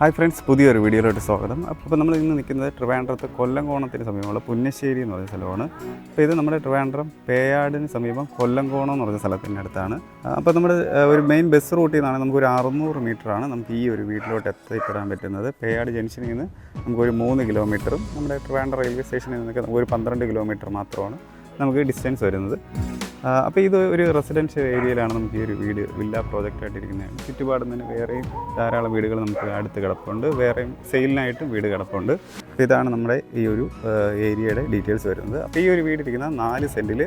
Hi friends, പുതിയൊരു വീഡിയോയിലോട്ട് സ്വാഗതം. അപ്പോൾ നമ്മൾ ഇന്ന് നിൽക്കുന്നത് ട്രിവാൻഡ്രത്ത് കൊല്ലംകോണത്തിന് സമീപമുള്ള പുന്നശ്ശേരി എന്ന് പറഞ്ഞ സ്ഥലമാണ്. അപ്പോൾ ഇത് നമ്മുടെ ട്രിവാൻഡ്രം പേയാടിന് സമീപം കൊല്ലംകോണം എന്ന് പറഞ്ഞ സ്ഥലത്തിൻ്റെ അടുത്താണ്. അപ്പോൾ നമ്മുടെ ഒരു മെയിൻ ബസ് റൂട്ടിൽ നിന്നാണ് നമുക്കൊരു 600 മീറ്ററാണ് നമുക്ക് ഈ ഒരു വീട്ടിലോട്ട് എത്തിപ്പെടാൻ പറ്റുന്നത്. പേയാട് ജംഗ്ഷനിൽ നിന്ന് നമുക്കൊരു 3 കിലോമീറ്ററും നമ്മുടെ ട്രിവാൻഡ്രം റെയിൽവേ സ്റ്റേഷനിൽ നിന്നൊക്കെ ഒരു 12 കിലോമീറ്റർ മാത്രമാണ് നമുക്ക് ഡിസ്റ്റൻസ് വരുന്നത്. അപ്പോൾ ഇത് ഒരു റെസിഡൻഷ്യൽ ഏരിയയിലാണ് നമുക്ക് ഈ ഒരു വീട് വില്ല പ്രോജക്റ്റായിട്ടിരിക്കുന്നത്. ചുറ്റുപാടും തന്നെ വേറെയും ധാരാളം വീടുകൾ നമുക്ക് അടുത്ത് കിടപ്പുണ്ട്, വേറെയും സെയിലിനായിട്ടും വീട് കിടപ്പുണ്ട്. അപ്പോൾ ഇതാണ് നമ്മുടെ ഈ ഒരു ഏരിയയുടെ ഡീറ്റെയിൽസ് വരുന്നത്. അപ്പോൾ ഈ ഒരു വീടിരിക്കുന്ന 4 സെൻറ്റിൽ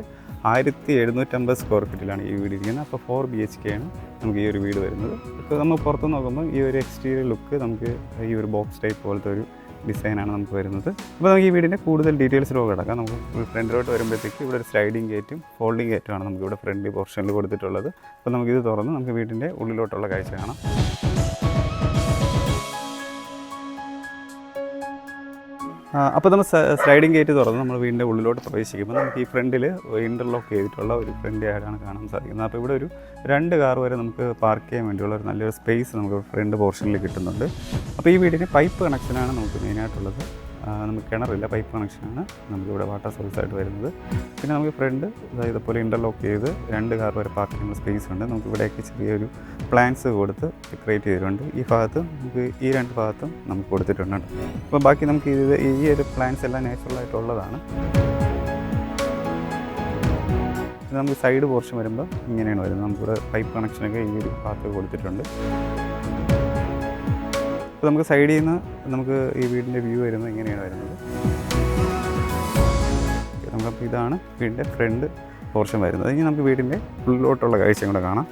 1750 സ്ക്വയർ ഫീറ്റിലാണ് ഈ വീട് ഇരിക്കുന്നത്. അപ്പോൾ 4 BHK ആണ് നമുക്ക് ഈ ഒരു വീട് വരുന്നത്. ഇപ്പോൾ നമ്മൾ പുറത്ത് നോക്കുമ്പോൾ ഈ ഒരു എക്സ്റ്റീരിയർ ലുക്ക് നമുക്ക് ഈ ഒരു ബോക്സ് ടൈപ്പ് പോലത്തെ ഒരു ഡിസൈനാണ് നമുക്ക് വരുന്നത്. അപ്പോൾ നമുക്ക് ഈ വീടിൻ്റെ കൂടുതൽ ഡീറ്റെയിൽസിലൊക്കെ കിടക്കാം. നമുക്ക് ഫ്രണ്ടിലോട്ട് വരുമ്പോഴത്തേക്ക് ഇവിടെ ഒരു സ്ലൈഡിങ് ഗേറ്റും ഫോൾഡിംഗ് ഗേറ്റുമാണ് നമുക്ക് ഇവിടെ ഫ്രണ്ട് പോർഷനിൽ കൊടുത്തിട്ടുള്ളത്. അപ്പോൾ നമുക്കിത് തുറന്ന് നമുക്ക് വീടിൻ്റെ ഉള്ളിലോട്ടുള്ള കാഴ്ച കാണാം. അപ്പോൾ നമ്മൾ സ്ലൈഡിങ് ഗേറ്റ് തുറന്ന് നമ്മൾ വീടിൻ്റെ ഉള്ളിലോട്ട് പ്രവേശിക്കുമ്പോൾ നമുക്ക് ഈ ഫ്രണ്ടിൽ ഇൻ്റർലോക്ക് ചെയ്തിട്ടുള്ള ഒരു ഫ്രണ്ട് യാർഡാണ് കാണാൻ സാധിക്കുന്നത്. അപ്പോൾ ഇവിടെ ഒരു 2 കാർ വരെ നമുക്ക് പാർക്ക് ചെയ്യാൻ വേണ്ടിയുള്ള ഒരു നല്ലൊരു സ്പേസ് നമുക്ക് ഫ്രണ്ട് പോർഷനിൽ കിട്ടുന്നുണ്ട്. അപ്പോൾ ഈ വീടിന് പൈപ്പ് കണക്ഷനാണ് നമുക്ക് മെയിനായിട്ടുള്ളത്. നമുക്ക് കിണറില്ല, പൈപ്പ് കണക്ഷനാണ് നമുക്കിവിടെ വാട്ടർ സോഴ്സായിട്ട് വരുന്നത്. പിന്നെ നമുക്ക് ഫ്രണ്ട് ഇതുപോലെ ഇൻ്റർലോക്ക് ചെയ്ത് 2 കാർ വരെ പാർക്ക് ചെയ്യുന്ന സ്പേസ് ഉണ്ട്. നമുക്ക് ഇവിടെയൊക്കെ ചെറിയൊരു പ്ലാൻസ് കൊടുത്ത് ഡെക്കറേറ്റ് ചെയ്തിട്ടുണ്ട്. ഈ ഭാഗത്ത് നമുക്ക് ഈ 2 ഭാഗത്തും നമുക്ക് കൊടുത്തിട്ടുണ്ട്. അപ്പോൾ ബാക്കി നമുക്ക് ഈ ഒരു പ്ലാൻസ് എല്ലാം നാച്ചുറലായിട്ടുള്ളതാണ്. നമുക്ക് സൈഡ് പോർഷൻ വരുമ്പോൾ ഇങ്ങനെയാണ് വരുന്നത്. നമുക്കിവിടെ പൈപ്പ് കണക്ഷനൊക്കെ ഈ ഒരു ഭാഗത്ത് കൊടുത്തിട്ടുണ്ട്. അപ്പോൾ നമുക്ക് സൈഡിൽ നിന്ന് നമുക്ക് ഈ വീടിൻ്റെ വ്യൂ വരുന്നത് ഇങ്ങനെയാണ് വരുന്നത്. നമുക്കപ്പോൾ ഇതാണ് വീടിൻ്റെ ഫ്രണ്ട് പോർഷൻ വരുന്നത്. ഇനി നമുക്ക് വീടിൻ്റെ ഉള്ളിലോട്ടുള്ള കാഴ്ചയും കൂടെ കാണാം.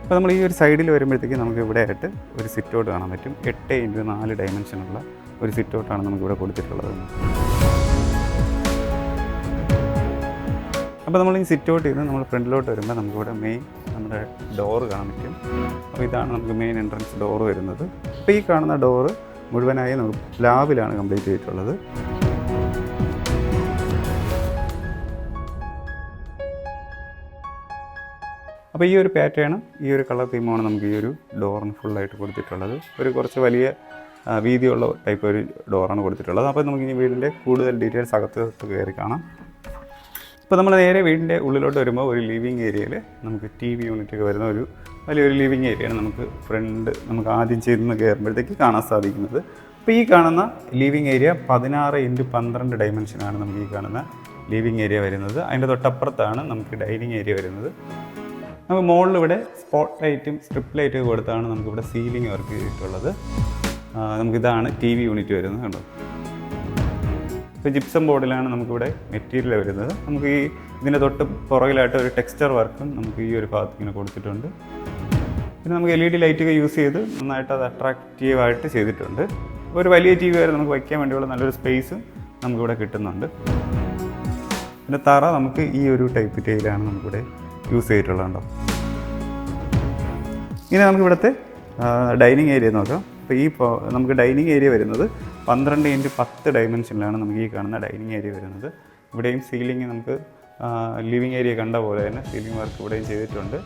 അപ്പോൾ നമ്മൾ ഈ ഒരു സൈഡിൽ വരുമ്പോഴത്തേക്ക് നമുക്ക് ഇവിടെ ആയിട്ട് ഒരു സിറ്റ് ഔട്ട് കാണാൻ പറ്റും. 8x4 ഡയമെൻഷനുള്ള ഒരു സിറ്റ് ഔട്ടാണ് നമുക്കിവിടെ കൊടുത്തിട്ടുള്ളത്. അപ്പോൾ നമ്മൾ ഈ സിറ്റ് ഔട്ട് ചെയ്ത് നമ്മൾ ഫ്രണ്ടിലോട്ട് വരുമ്പോൾ നമുക്കിവിടെ മെയിൻ നമ്മുടെ ഡോറ് കാണാൻ പറ്റും. അപ്പോൾ ഇതാണ് നമുക്ക് മെയിൻ എൻട്രൻസ് ഡോറ് വരുന്നത്. അപ്പോൾ ഈ കാണുന്ന ഡോറ് മുഴുവനായി നമുക്ക് ലാബിലാണ് കംപ്ലീറ്റ് ചെയ്തിട്ടുള്ളത്. അപ്പോൾ ഈ ഒരു പാറ്റേണും ഈ ഒരു കളർ തീമാണ് നമുക്ക് ഈ ഒരു ഡോറിന് ഫുള്ളായിട്ട് കൊടുത്തിട്ടുള്ളത്. ഒരു കുറച്ച് വലിയ വീതിയുള്ള ടൈപ്പ് ഒരു ഡോറാണ് കൊടുത്തിട്ടുള്ളത്. അപ്പോൾ നമുക്ക് ഈ വീടിൻ്റെ കൂടുതൽ ഡീറ്റെയിൽസ് അകത്ത് കയറി കാണാം. ഇപ്പോൾ നമ്മൾ നേരെ വീടിൻ്റെ ഉള്ളിലോട്ട് വരുമ്പോൾ ഒരു ലിവിങ് ഏരിയയിൽ നമുക്ക് TV യൂണിറ്റൊക്കെ വരുന്ന ഒരു വലിയൊരു ലിവിങ് ഏരിയയാണ് നമുക്ക് ആദ്യം ചെന്ന് കയറുമ്പോഴത്തേക്ക് കാണാൻ സാധിക്കുന്നത്. അപ്പോൾ ഈ കാണുന്ന ലിവിങ് ഏരിയ 16x12 ഡയമെൻഷനാണ് നമുക്ക് ഈ കാണുന്ന ലിവിങ് ഏരിയ വരുന്നത്. അതിൻ്റെ തൊട്ടപ്പുറത്താണ് നമുക്ക് ഡൈനിങ് ഏരിയ വരുന്നത്. നമുക്ക് മുകളിൽ ഇവിടെ സ്പോട്ട് ലൈറ്റും സ്ട്രിപ്പ് ലൈറ്റൊക്കെ കൊടുത്താണ് നമുക്കിവിടെ സീലിംഗ് വർക്ക് ചെയ്തിട്ടുള്ളത്. നമുക്കിതാണ് TV യൂണിറ്റ് വരുന്നത്. കണ്ടോ, ഇപ്പോൾ ജിപ്സം ബോർഡിലാണ് നമുക്കിവിടെ മെറ്റീരിയൽ വരുന്നത്. നമുക്ക് ഈ ഇതിൻ്റെ തൊട്ട് പുറകിലായിട്ട് ഒരു ടെക്സ്ചർ വർക്കും നമുക്ക് ഈ ഒരു ഭാഗത്ത് ഇങ്ങനെ കൊടുത്തിട്ടുണ്ട്. പിന്നെ നമുക്ക് LED ലൈറ്റൊക്കെ യൂസ് ചെയ്ത് നന്നായിട്ട് അത് അട്രാക്റ്റീവായിട്ട് ചെയ്തിട്ടുണ്ട്. ഒരു വലിയ TV വരെ നമുക്ക് വയ്ക്കാൻ വേണ്ടിയുള്ള നല്ലൊരു സ്പേസും നമുക്കിവിടെ കിട്ടുന്നുണ്ട്. പിന്നെ തറ നമുക്ക് ഈ ഒരു ടൈപ്പ് ടൈലാണ് നമുക്കിവിടെ യൂസ് ചെയ്തിട്ടുള്ളതുണ്ടോ. ഇനി നമുക്കിവിടുത്തെ ഡൈനിങ് ഏരിയ നോക്കാം. അപ്പോൾ നമുക്ക് ഡൈനിങ് ഏരിയ വരുന്നത് 12x10 ഡയമെൻഷനിലാണ് നമുക്ക് ഈ കാണുന്ന ഡൈനിങ് ഏരിയ വരുന്നത്. ഇവിടെയും സീലിംഗ് നമുക്ക് ലിവിങ് ഏരിയ കണ്ട പോലെ തന്നെ സീലിംഗ് വർക്ക് ഇവിടെയും ചെയ്തിട്ടുണ്ട്.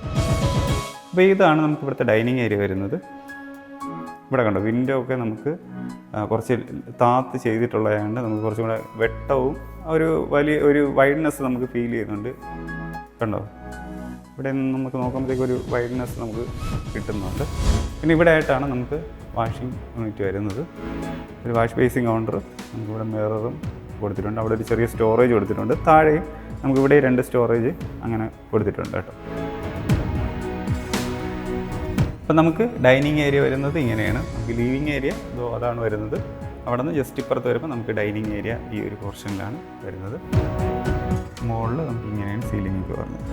അപ്പോൾ ഇതാണ് നമുക്ക് ഇവിടുത്തെ ഡൈനിങ് ഏരിയ വരുന്നത്. ഇവിടെ കണ്ടോ, വിൻഡോ ഒക്കെ നമുക്ക് കുറച്ച് താത്ത് ചെയ്തിട്ടുള്ളതായതുകൊണ്ട് നമുക്ക് കുറച്ചും കൂടെ വെട്ടവും ഒരു വൈഡ്നെസ് നമുക്ക് ഫീൽ ചെയ്യുന്നുണ്ട്. കണ്ടോ, ഇവിടെ നമുക്ക് നോക്കുമ്പോഴത്തേക്ക് ഒരു വൈഡ്നെസ് നമുക്ക് കിട്ടുന്നുണ്ട്. പിന്നെ ഇവിടെ ആയിട്ടാണ് നമുക്ക് വാഷിംഗ് യൂണിറ്റ് വരുന്നത്. ഒരു വാഷ് ബേസിൻ കൗണ്ടർ നമുക്കിവിടെ മിററും കൊടുത്തിട്ടുണ്ട്. അവിടെ ഒരു ചെറിയ സ്റ്റോറേജ് കൊടുത്തിട്ടുണ്ട്. താഴെയും നമുക്കിവിടെ 2 സ്റ്റോറേജ് അങ്ങനെ കൊടുത്തിട്ടുണ്ട് കേട്ടോ. അപ്പം നമുക്ക് ഡൈനിങ് ഏരിയ വരുന്നത് ഇങ്ങനെയാണ്. നമുക്ക് ലിവിങ് ഏരിയ അതാണ് വരുന്നത്. അവിടെ നിന്ന് ജസ്റ്റ് ഇപ്പുറത്ത് വരുമ്പോൾ നമുക്ക് ഡൈനിങ് ഏരിയ ഈ ഒരു പോർഷനിലാണ് വരുന്നത്. മുകളിൽ നമുക്ക് ഇങ്ങനെയാണ് സീലിംഗ് വരുന്നത്.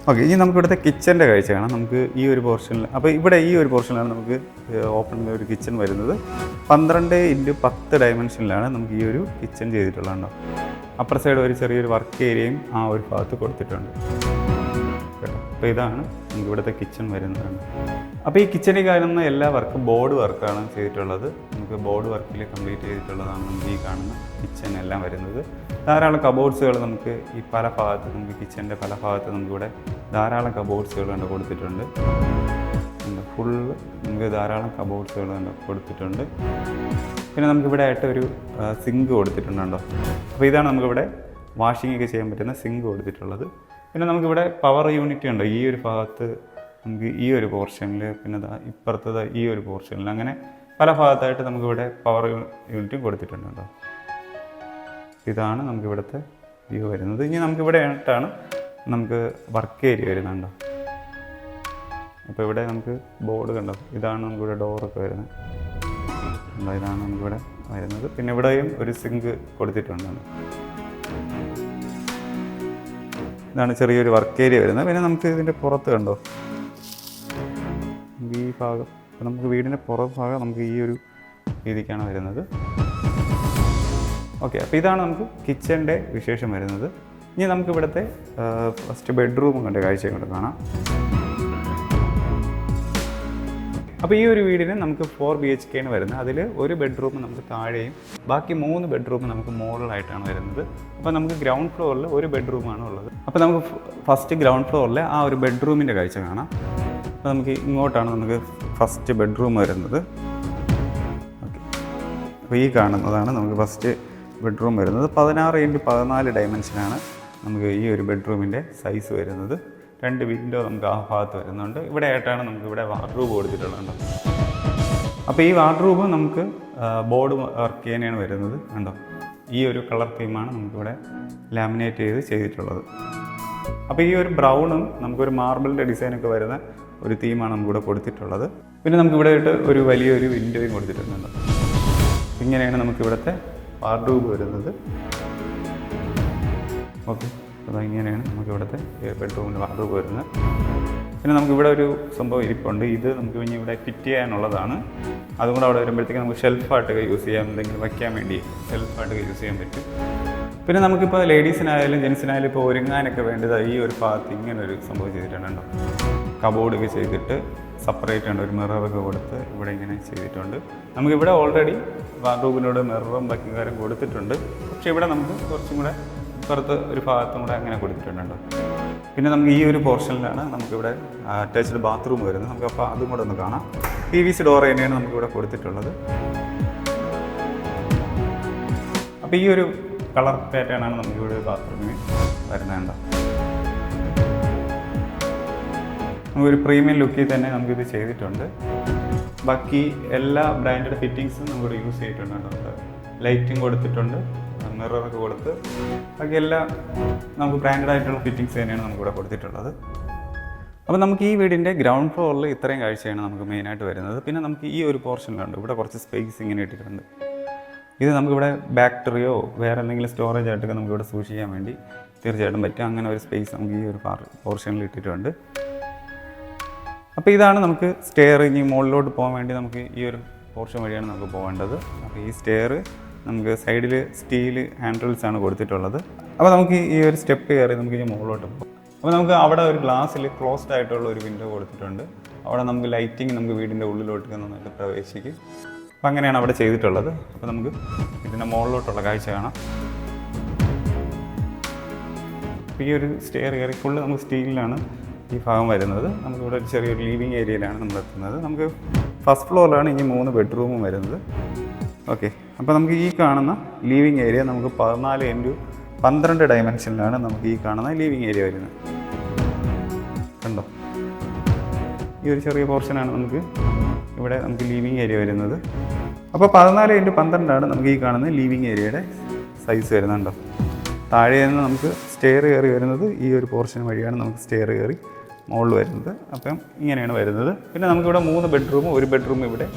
ഓക്കെ, ഇനി നമുക്ക് ഇവിടുത്തെ കിച്ചൻ്റെ കാഴ്ച കാണാം. നമുക്ക് ഈ ഒരു പോർഷനിൽ, അപ്പോൾ ഇവിടെ ഈ ഒരു പോർഷനിലാണ് നമുക്ക് ഓപ്പൺ ഒരു കിച്ചൺ വരുന്നത്. 12x10 ഡയമെൻഷനിലാണ് നമുക്ക് ഈ ഒരു കിച്ചൺ ചെയ്തിട്ടുള്ളതുണ്ടോ. അപ്പർ സൈഡ് ഒരു ചെറിയൊരു വർക്ക് ഏരിയയും ആ ഒരു ഭാഗത്ത് കൊടുത്തിട്ടുണ്ട് കേട്ടോ. അപ്പോൾ ഇതാണ് നമുക്ക് ഇവിടുത്തെ കിച്ചൺ വരുന്നതാണ്. അപ്പോൾ ഈ കിച്ചണിൽ കാണുന്ന എല്ലാ വർക്കും ബോർഡ് വർക്കാണ് ചെയ്തിട്ടുള്ളത്. നമുക്ക് ബോർഡ് വർക്കിൽ കംപ്ലീറ്റ് ചെയ്തിട്ടുള്ളതാണ് നമുക്ക് ഈ കാണുന്ന കിച്ചൺ എല്ലാം വരുന്നത്. ധാരാളം കബോർഡ്സുകൾ നമുക്ക് ഈ പല ഭാഗത്ത്, നമുക്ക് കിച്ചൻ്റെ പല ഭാഗത്ത് നമുക്കിവിടെ ധാരാളം കബോർഡ്സുകൾ കൊണ്ട് കൊടുത്തിട്ടുണ്ട്. ഫുള്ള് നമുക്ക് ധാരാളം കബോർഡ്സുകൾ കൊടുത്തിട്ടുണ്ട്. പിന്നെ നമുക്കിവിടെ ആയിട്ട് ഒരു സിങ്ക് കൊടുത്തിട്ടുണ്ടോ. അപ്പോൾ ഇതാണ് നമുക്കിവിടെ വാഷിംഗ് ഒക്കെ ചെയ്യാൻ പറ്റുന്ന സിങ്ക് കൊടുത്തിട്ടുള്ളത്. പിന്നെ നമുക്കിവിടെ പവർ യൂണിറ്റ് ഉണ്ടോ ഈ ഒരു ഭാഗത്ത്, നമുക്ക് ഈ ഒരു പോർഷനിൽ, പിന്നെ ഇപ്പുറത്തത് ഈ ഒരു പോർഷനിൽ, അങ്ങനെ പല ഭാഗത്തായിട്ട് നമുക്കിവിടെ പവർ യൂണിറ്റും കൊടുത്തിട്ടുണ്ടോ. ഇതാണ് നമുക്കിവിടുത്തെ വ്യൂ വരുന്നത്. ഇനി നമുക്കിവിടെ ആയിട്ടാണ് നമുക്ക് വർക്ക് ഏരിയ വരുന്നുണ്ടോ. അപ്പോൾ ഇവിടെ നമുക്ക് ബോർഡ് കണ്ടോ, ഇതാണ് നമുക്കിവിടെ ഡോറൊക്കെ വരുന്നത്. ഇതാണ് നമുക്കിവിടെ വരുന്നത്. പിന്നെ ഇവിടെയും ഒരു സിങ്ക് കൊടുത്തിട്ടുണ്ട്. ഇതാണ് ചെറിയൊരു വർക്ക് ഏരിയ വരുന്നത്. പിന്നെ നമുക്ക് ഇതിൻ്റെ പുറത്ത് കണ്ടോ, ഈ ഭാഗം, നമുക്ക് വീടിൻ്റെ പുറം ഭാഗം നമുക്ക് ഈ ഒരു രീതിക്കാണ് വരുന്നത്. ഓക്കെ, അപ്പോൾ ഇതാണ് നമുക്ക് കിച്ചൻ്റെ വിശേഷം വരുന്നത്. ഇനി നമുക്ക് ഇവിടുത്തെ ഫസ്റ്റ് ബെഡ്റൂം കണ്ട കാഴ്ച കൊണ്ട് കാണാം. അപ്പോൾ ഈ ഒരു വീടിന് നമുക്ക് 4 BHK ആണ് വരുന്നത്. അതിൽ ഒരു ബെഡ്റൂം നമുക്ക് താഴെയും ബാക്കി 3 ബെഡ്റൂം നമുക്ക് മുകളിലായിട്ടാണ് വരുന്നത്. അപ്പോൾ നമുക്ക് ഗ്രൗണ്ട് ഫ്ലോറിൽ ഒരു ബെഡ്റൂമാണ് ഉള്ളത്. അപ്പോൾ നമുക്ക് ഫസ്റ്റ് ഗ്രൗണ്ട് ഫ്ലോറിലെ ആ ഒരു ബെഡ്റൂമിൻ്റെ കാഴ്ച കാണാം. അപ്പോൾ നമുക്ക് ഇങ്ങോട്ടാണ് നമുക്ക് ഫസ്റ്റ് ബെഡ്റൂം വരുന്നത്. ഓക്കെ, അപ്പോൾ ഈ കാണുന്നതാണ് നമുക്ക് ഫസ്റ്റ് ബെഡ്റൂം വരുന്നത്. 16x14 ഡയമെൻഷനാണ് നമുക്ക് ഈ ഒരു ബെഡ്റൂമിൻ്റെ സൈസ് വരുന്നത്. 2 വിൻഡോ നമുക്ക് ആ ഭാഗത്ത് വരുന്നുണ്ട്. ഇവിടെ ആയിട്ടാണ് നമുക്കിവിടെ വാർഡ്രോബ് കൊടുത്തിട്ടുള്ളത്. അപ്പോൾ ഈ വാർഡ്രോബ് നമുക്ക് ബോർഡ് വർക്ക് ചെയ്യാനാണ് വരുന്നത്. കണ്ടോ, ഈ ഒരു കളർ തീമാണ് നമുക്കിവിടെ ലാമിനേറ്റ് ചെയ്തിട്ടുള്ളത്. അപ്പോൾ ഈ ഒരു ബ്രൗണും നമുക്കൊരു മാർബിളിൻ്റെ ഡിസൈനൊക്കെ വരുന്ന ഒരു തീമാണ് നമുക്കിവിടെ കൊടുത്തിട്ടുള്ളത്. പിന്നെ നമുക്കിവിടെ ആയിട്ട് ഒരു വലിയൊരു വിൻഡോയും കൊടുത്തിട്ടുണ്ട്. ഇങ്ങനെയാണ് നമുക്കിവിടുത്തെ വാർഡ്രോബ് വരുന്നത്. ഓക്കെ, അപ്പോൾ ഇങ്ങനെയാണ് നമുക്കിവിടുത്തെ ബെഡ്റൂമിൻ്റെ വാർഡ്രോബ് വരുന്നത്. പിന്നെ നമുക്കിവിടെ ഒരു സംഭവം ഇരിപ്പുണ്ട്. ഇത് നമുക്ക് ഇനി ഇവിടെ ഫിറ്റ് ചെയ്യാനുള്ളതാണ്. അതും കൂടെ അവിടെ വരുമ്പോഴത്തേക്ക് നമുക്ക് ഷെൽഫായിട്ടൊക്കെ യൂസ് ചെയ്യാം, എന്തെങ്കിലും വയ്ക്കാൻ വേണ്ടി ഷെൽഫായിട്ടൊക്കെ യൂസ് ചെയ്യാൻ പറ്റും. പിന്നെ നമുക്കിപ്പോൾ ലേഡീസിനായാലും ജെൻസിനായാലും ഇപ്പോൾ ഒരുങ്ങാനൊക്കെ വേണ്ടത് ഈ ഒരു ഭാഗത്ത് ഇങ്ങനെ ഒരു സംഭവം ചെയ്തിട്ടുണ്ടോ. കബോർഡൊക്കെ ചെയ്തിട്ട് സെപ്പറേറ്റ് ഉണ്ട്, ഒരു മിററൊക്കെ കൊടുത്ത് ഇവിടെ ഇങ്ങനെ ചെയ്തിട്ടുണ്ട്. നമുക്കിവിടെ ഓൾറെഡി വാർഡ്രോബിനോട് മിററും ബാക്കി കാര്യം കൊടുത്തിട്ടുണ്ട്. പക്ഷേ ഇവിടെ നമുക്ക് കുറച്ചും കൂടെ പുറത്ത് ഒരു ഭാഗത്തും കൂടെ അങ്ങനെ കൊടുത്തിട്ടുണ്ടോ. പിന്നെ നമുക്ക് ഈ ഒരു പോർഷനിലാണ് നമുക്കിവിടെ അറ്റാച്ച്ഡ് ബാത്റൂം വരുന്നത്. നമുക്കപ്പോൾ അതും കൂടെ ഒന്ന് കാണാം. PVC ഡോർ തന്നെയാണ് നമുക്കിവിടെ കൊടുത്തിട്ടുള്ളത്. അപ്പോൾ ഈ ഒരു കളർ പാറ്റേൺ ആണ് നമുക്കിവിടെ ബാത്റൂമിൽ വരുന്നുണ്ടോ. നമുക്കൊരു പ്രീമിയം ലുക്കിൽ തന്നെ നമുക്കിത് ചെയ്തിട്ടുണ്ട്. ബാക്കി എല്ലാ ബ്രാൻഡഡ് ഫിറ്റിങ്സും നമുക്കിവിടെ യൂസ് ചെയ്തിട്ടുണ്ട്. ലൈറ്റിംഗ് കൊടുത്തിട്ടുണ്ട്, മിററൊക്കെ കൊടുത്ത് ബാക്കി എല്ലാം നമുക്ക് ബ്രാൻഡഡ് ആയിട്ടുള്ള ഫിറ്റിങ്സ് തന്നെയാണ് നമുക്കിവിടെ കൊടുത്തിട്ടുള്ളത്. അപ്പോൾ നമുക്ക് ഈ വീടിൻ്റെ ഗ്രൗണ്ട് ഫ്ലോറിൽ ഇത്രയും കാഴ്ചയാണ് നമുക്ക് മെയിനായിട്ട് വരുന്നത്. പിന്നെ നമുക്ക് ഈ ഒരു പോർഷനിലുണ്ട്, ഇവിടെ കുറച്ച് സ്പേസ് ഇങ്ങനെ ഇട്ടിട്ടുണ്ട്. ഇത് നമുക്കിവിടെ ബാക്ടറിയോ വേറെ എന്തെങ്കിലും സ്റ്റോറേജ് ആയിട്ടൊക്കെ നമുക്കിവിടെ സൂക്ഷിക്കാൻ വേണ്ടി തീർച്ചയായിട്ടും പറ്റും. അങ്ങനെ ഒരു സ്പേസ് നമുക്ക് ഈ ഒരു പോർഷനിൽ ഇട്ടിട്ടുണ്ട്. അപ്പോൾ ഇതാണ് നമുക്ക് സ്റ്റെയർ. ഇനി മുകളിലോട്ട് പോകാൻ വേണ്ടി നമുക്ക് ഈ ഒരു പോർഷൻ വഴിയാണ് നമുക്ക് പോകേണ്ടത്. അപ്പോൾ ഈ സ്റ്റെയർ നമുക്ക് സൈഡിൽ സ്റ്റീൽ ഹാൻഡിൽസ് ആണ് കൊടുത്തിട്ടുള്ളത്. അപ്പോൾ നമുക്ക് ഈ ഒരു സ്റ്റെപ്പ് കയറി നമുക്ക് ഇനി മുകളിലോട്ട് പോകാം. അപ്പോൾ നമുക്ക് അവിടെ ഒരു ഗ്ലാസ്സിൽ ക്ലോസ്ഡ് ആയിട്ടുള്ള ഒരു വിൻഡോ കൊടുത്തിട്ടുണ്ട്. അവിടെ നമുക്ക് ലൈറ്റിങ് നമുക്ക് വീടിൻ്റെ ഉള്ളിലോട്ട് നന്നായിട്ട് പ്രവേശിക്കും. അപ്പോൾ അങ്ങനെയാണ് അവിടെ ചെയ്തിട്ടുള്ളത്. അപ്പോൾ നമുക്ക് ഇതിൻ്റെ മുകളിലോട്ടുള്ള കാഴ്ച കാണാം. അപ്പോൾ ഈ ഒരു സ്റ്റെയർ കയറി ഫുള്ള് നമുക്ക് സ്റ്റീലിലാണ് ഈ ഭാഗം വരുന്നത്. നമുക്കിവിടെ ഒരു ചെറിയൊരു ലിവിങ് ഏരിയയിലാണ് നമ്മൾ എത്തുന്നത്. നമുക്ക് ഫസ്റ്റ് ഫ്ലോറിലാണ് ഇനി 3 ബെഡ്റൂമും വരുന്നത്. ഓക്കെ, അപ്പോൾ നമുക്ക് ഈ കാണുന്ന ലിവിങ് ഏരിയ നമുക്ക് 14x12 ഡയമെൻഷനിലാണ് നമുക്ക് ഈ കാണുന്ന ലിവിങ് ഏരിയ വരുന്നത്. കണ്ടോ, ഈ ഒരു ചെറിയ പോർഷനാണ് നമുക്ക് ഇവിടെ നമുക്ക് ലിവിങ് ഏരിയ വരുന്നത്. അപ്പോൾ 14x12 നമുക്ക് ഈ കാണുന്ന ലിവിങ് ഏരിയയുടെ സൈസ് വരുന്നുണ്ടോ. താഴെ നിന്ന് നമുക്ക് സ്റ്റെയർ കയറി വരുന്നത് ഈ ഒരു പോർഷൻ വഴിയാണ് നമുക്ക് സ്റ്റെയർ കയറി മുകളിൽ വരുന്നത്. അപ്പം ഇങ്ങനെയാണ് വരുന്നത്. പിന്നെ നമുക്കിവിടെ 3 ബെഡ്റൂം, ഒരു ബെഡ്റൂം ഇവിടെ,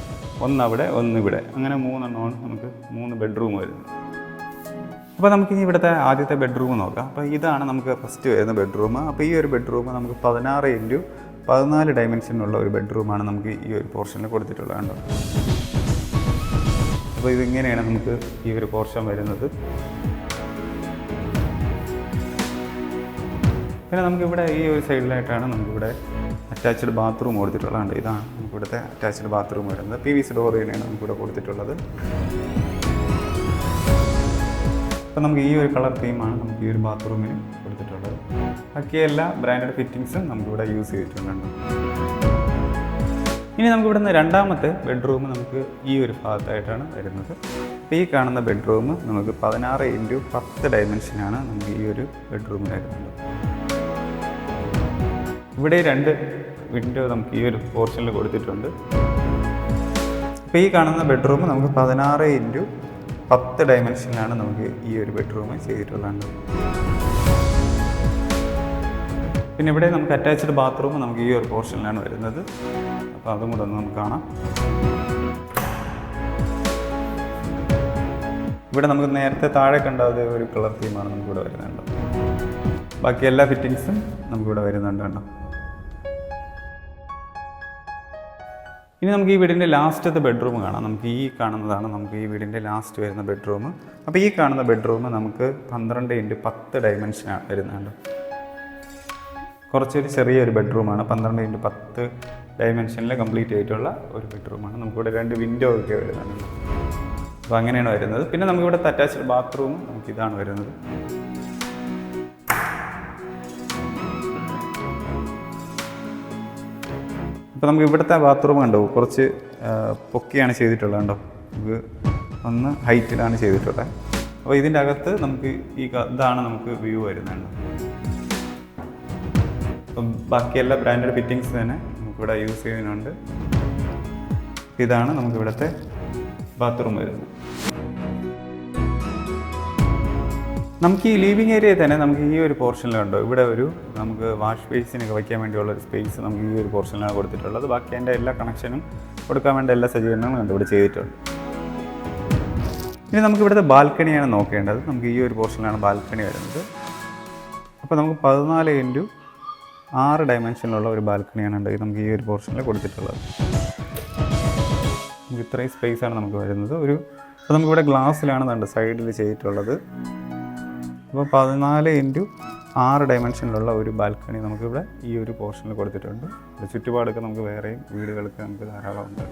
ഒന്നവിടെ, ഒന്നിവിടെ, അങ്ങനെ 3 എണ്ണമാണ് നമുക്ക് 3 ബെഡ്റൂം വരുന്നത്. അപ്പോൾ നമുക്കിനി ഇവിടുത്തെ ആദ്യത്തെ ബെഡ്റൂം നോക്കാം. അപ്പോൾ ഇതാണ് നമുക്ക് ഫസ്റ്റ് വരുന്ന ബെഡ്റൂം. അപ്പോൾ ഈ ഒരു ബെഡ്റൂം നമുക്ക് 16x14 ഡയമെൻഷനുള്ള ഒരു ബെഡ്റൂമാണ് നമുക്ക് ഈ ഒരു പോർഷനിൽ കൊടുത്തിട്ടുള്ളത്. കണ്ടോ, അപ്പോൾ ഇതിങ്ങനെയാണ് നമുക്ക് ഈ ഒരു പോർഷൻ വരുന്നത്. പിന്നെ നമുക്കിവിടെ ഈ ഒരു സൈഡിലായിട്ടാണ് നമുക്കിവിടെ അറ്റാച്ച്ഡ് ബാത്റൂം കൊടുത്തിട്ടുള്ളത്. ഇതാണ് നമുക്കിവിടുത്തെ അറ്റാച്ച്ഡ് ബാത്റൂം വരുന്നത്. PVC ഡോർ തന്നെയാണ് നമുക്കിവിടെ കൊടുത്തിട്ടുള്ളത്. അപ്പോൾ നമുക്ക് ഈ ഒരു കളർ തീമാണ് നമുക്ക് ഈ ഒരു ബാത്റൂമിന് കൊടുത്തിട്ടുള്ളത്. ബാക്കി എല്ലാ ബ്രാൻഡഡ് ഫിറ്റിങ്സും നമുക്കിവിടെ യൂസ് ചെയ്തിട്ടുണ്ട്. ഇനി നമുക്ക് ഇവിടുന്ന് രണ്ടാമത്തെ ബെഡ്റൂം നമുക്ക് ഈ ഒരു ഭാഗത്തായിട്ടാണ് വരുന്നത്. അപ്പോൾ ഈ കാണുന്ന ബെഡ്റൂം നമുക്ക് 16x10 ഡയമെൻഷനാണ് നമുക്ക് ഈ ഒരു ബെഡ്റൂം വരുന്നത്. ഇവിടെ 2 വിൻഡോ നമുക്ക് ഈ ഒരു പോർഷനിൽ കൊടുത്തിട്ടുണ്ട്. അപ്പോൾ ഈ കാണുന്ന ബെഡ്റൂം നമുക്ക് 16x10 ഡയമെൻഷനിലാണ് നമുക്ക് ഈ ഒരു ബെഡ്റൂം ചെയ്തിട്ടുള്ളത്. പിന്നെ ഇവിടെ നമുക്ക് അറ്റാച്ച്ഡ് ബാത്റൂം നമുക്ക് ഈ ഒരു പോർഷനിലാണ് വരുന്നത്. അപ്പോൾ അതും കൂടെ ഒന്ന് നമുക്ക് കാണാം. ഇവിടെ നമുക്ക് നേരത്തെ താഴെ കണ്ട ഒരു കളർ തീമാണ് നമുക്കിവിടെ വരുന്നുണ്ട്. ബാക്കി എല്ലാ ഫിറ്റിങ്സും നമുക്കിവിടെ വരുന്നുണ്ട് കേട്ടോ. ഇനി നമുക്ക് ഈ വീടിൻ്റെ ലാസ്റ്റത്തെ ബെഡ്റൂം കാണാം. നമുക്ക് ഈ കാണുന്നതാണ് നമുക്ക് ഈ വീടിൻ്റെ ലാസ്റ്റ് വരുന്ന ബെഡ്റൂം. അപ്പോൾ ഈ കാണുന്ന ബെഡ്റൂം നമുക്ക് 12x10 ഡയമെൻഷനാണ് വരുന്നുണ്ട്. കുറച്ചൊരു ചെറിയൊരു ബെഡ്റൂമാണ്. 12x10 ഡയമെൻഷനിൽ കംപ്ലീറ്റ് ആയിട്ടുള്ള ഒരു ബെഡ്റൂമാണ്. നമുക്കിവിടെ 2 വിൻഡോ ഒക്കെ വരുന്നുണ്ട്. അപ്പോൾ അങ്ങനെയാണ് വരുന്നത്. പിന്നെ നമുക്കിവിടെ അറ്റാച്ച്ഡ് ബാത്റൂം നമുക്കിതാണ് വരുന്നത്. അപ്പോൾ നമുക്ക് ഇവിടുത്തെ ബാത്റൂം കണ്ടോ, കുറച്ച് പൊക്കിയാണ് ചെയ്തിട്ടുള്ളത് കണ്ടോ. നമുക്ക് ഒന്ന് ഹൈറ്റിലാണ് ചെയ്തിട്ടുള്ളത്. അപ്പോൾ ഇതിൻ്റെ അകത്ത് നമുക്ക് ഇതാണ് നമുക്ക് വ്യൂ വരുന്നുണ്ട്. അപ്പം ബാക്കി എല്ലാ ബ്രാൻഡഡ് ഫിറ്റിങ്സ് തന്നെ നമുക്കിവിടെ യൂസ് ചെയ്യുന്നുണ്ട്. ഇതാണ് നമുക്കിവിടുത്തെ ബാത്റൂം വരുന്നത്. നമുക്ക് ഈ ലിവിങ് ഏരിയയിൽ തന്നെ നമുക്ക് ഈ ഒരു പോർഷനിലുണ്ടോ ഇവിടെ ഒരു നമുക്ക് വാഷ് ബേസിനൊക്കെ വയ്ക്കാൻ വേണ്ടിയുള്ള ഒരു സ്പേസ് നമുക്ക് ഈ ഒരു പോർഷനിലാണ് കൊടുത്തിട്ടുള്ളത്. ബാക്കി അതിൻ്റെ എല്ലാ കണക്ഷനും കൊടുക്കാൻ വേണ്ട എല്ലാ സജ്ജീകരണങ്ങളും ഇവിടെ ചെയ്തിട്ടുണ്ട്. ഇനി നമുക്ക് ഇവിടുത്തെ ബാൽക്കണിയാണ് നോക്കേണ്ടത്. നമുക്ക് ഈ ഒരു പോർഷനിലാണ് ബാൽക്കണി വരുന്നത്. അപ്പോൾ നമുക്ക് 14x6 ഡയമെൻഷനിലുള്ള ഒരു ബാൽക്കണിയാണ് നമുക്ക് ഈ ഒരു പോർഷനിൽ കൊടുത്തിട്ടുള്ളത്. നമുക്ക് ഇത്രയും സ്പേസാണ് നമുക്ക് വരുന്നത്. അപ്പോൾ നമുക്കിവിടെ ഗ്ലാസ്സിലാണ് സൈഡിൽ ചെയ്തിട്ടുള്ളത്. അപ്പോൾ 14x6 ഡയമെൻഷനിലുള്ള ഒരു ബാൽക്കണി നമുക്കിവിടെ ഈ ഒരു പോർഷനിൽ കൊടുത്തിട്ടുണ്ട്. ചുറ്റുപാടൊക്കെ നമുക്ക് വേറെയും വീടുകൾക്ക് നമുക്ക് ധാരാളം ഉണ്ട്.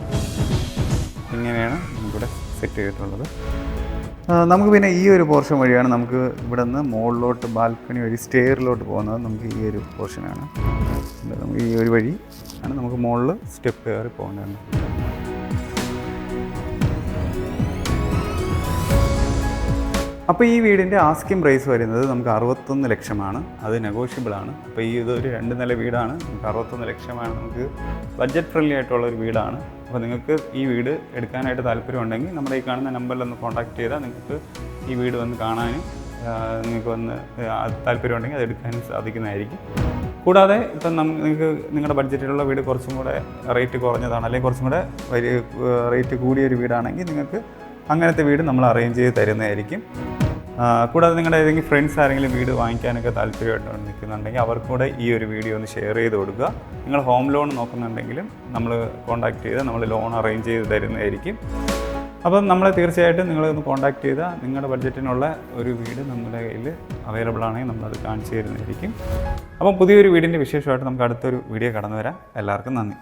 ഇങ്ങനെയാണ് നമുക്കിവിടെ സെറ്റ് ചെയ്തിട്ടുള്ളത്. നമുക്ക് പിന്നെ ഈ ഒരു പോർഷൻ വഴിയാണ് നമുക്ക് ഇവിടെ നിന്ന് മുകളിലോട്ട് ബാൽക്കണി വഴി സ്റ്റെയറിലോട്ട് പോകുന്നത്. നമുക്ക് ഈ ഒരു പോർഷനാണ്. നമുക്ക് ഈ ഒരു വഴി ആണ് നമുക്ക് മുകളിൽ സ്റ്റെപ്പ് കയറി പോകേണ്ടത്. അപ്പോൾ ഈ വീടിൻ്റെ ആസ്കിംഗ് പ്രൈസ് വരുന്നത് നമുക്ക് 61 ലക്ഷമാണ്. അത് നെഗോഷ്യബിളാണ്. അപ്പോൾ ഇതൊരു 2 നില വീടാണ്. നമുക്ക് 61 ലക്ഷമാണ്. നമുക്ക് ബഡ്ജറ്റ് ഫ്രണ്ട്ലി ആയിട്ടുള്ളൊരു വീടാണ്. അപ്പോൾ നിങ്ങൾക്ക് ഈ വീട് എടുക്കാനായിട്ട് താല്പര്യമുണ്ടെങ്കിൽ നമ്മുടെ ഈ കാണുന്ന നമ്പറിൽ ഒന്ന് കോൺടാക്ട് ചെയ്താൽ നിങ്ങൾക്ക് ഈ വീട് വന്ന് കാണാനും നിങ്ങൾക്ക് വന്ന് താല്പര്യമുണ്ടെങ്കിൽ അത് എടുക്കാനും സാധിക്കുന്നതായിരിക്കും. കൂടാതെ ഇപ്പം നിങ്ങൾക്ക് നിങ്ങളുടെ ബഡ്ജറ്റിലുള്ള വീട് കുറച്ചും കൂടെ റേറ്റ് കുറഞ്ഞതാണ്, അല്ലെങ്കിൽ കുറച്ചും കൂടെ വലിയ റേറ്റ് കൂടിയൊരു വീടാണെങ്കിൽ നിങ്ങൾക്ക് അങ്ങനത്തെ വീട് നമ്മൾ അറേഞ്ച് ചെയ്ത് തരുന്നതായിരിക്കും. കൂടാതെ നിങ്ങളുടെ ഏതെങ്കിലും ഫ്രണ്ട്സ് ആരെങ്കിലും വീട് വാങ്ങിക്കാനൊക്കെ താല്പര്യമായിട്ട് നിൽക്കുന്നുണ്ടെങ്കിൽ അവർക്കും കൂടെ ഈ ഒരു വീഡിയോ ഒന്ന് ഷെയർ ചെയ്ത് കൊടുക്കുക. നിങ്ങൾ ഹോം ലോൺ നോക്കുന്നുണ്ടെങ്കിലും നമ്മൾ കോൺടാക്ട് ചെയ്ത് നമ്മൾ ലോൺ അറേഞ്ച് ചെയ്ത് തരുന്നതായിരിക്കും. അപ്പം നമ്മളെ തീർച്ചയായിട്ടും നിങ്ങളൊന്ന് കോൺടാക്ട് ചെയ്താൽ നിങ്ങളുടെ ബഡ്ജറ്റിനുള്ള ഒരു വീട് നമ്മുടെ കയ്യിൽ അവൈലബിൾ ആണെങ്കിൽ നമ്മളത് കാണിച്ചു തരുന്നതായിരിക്കും. അപ്പം പുതിയൊരു വീടിൻ്റെ വിശേഷമായിട്ട് നമുക്ക് അടുത്തൊരു വീഡിയോ കടന്നു വരാം. എല്ലാവർക്കും നന്ദി.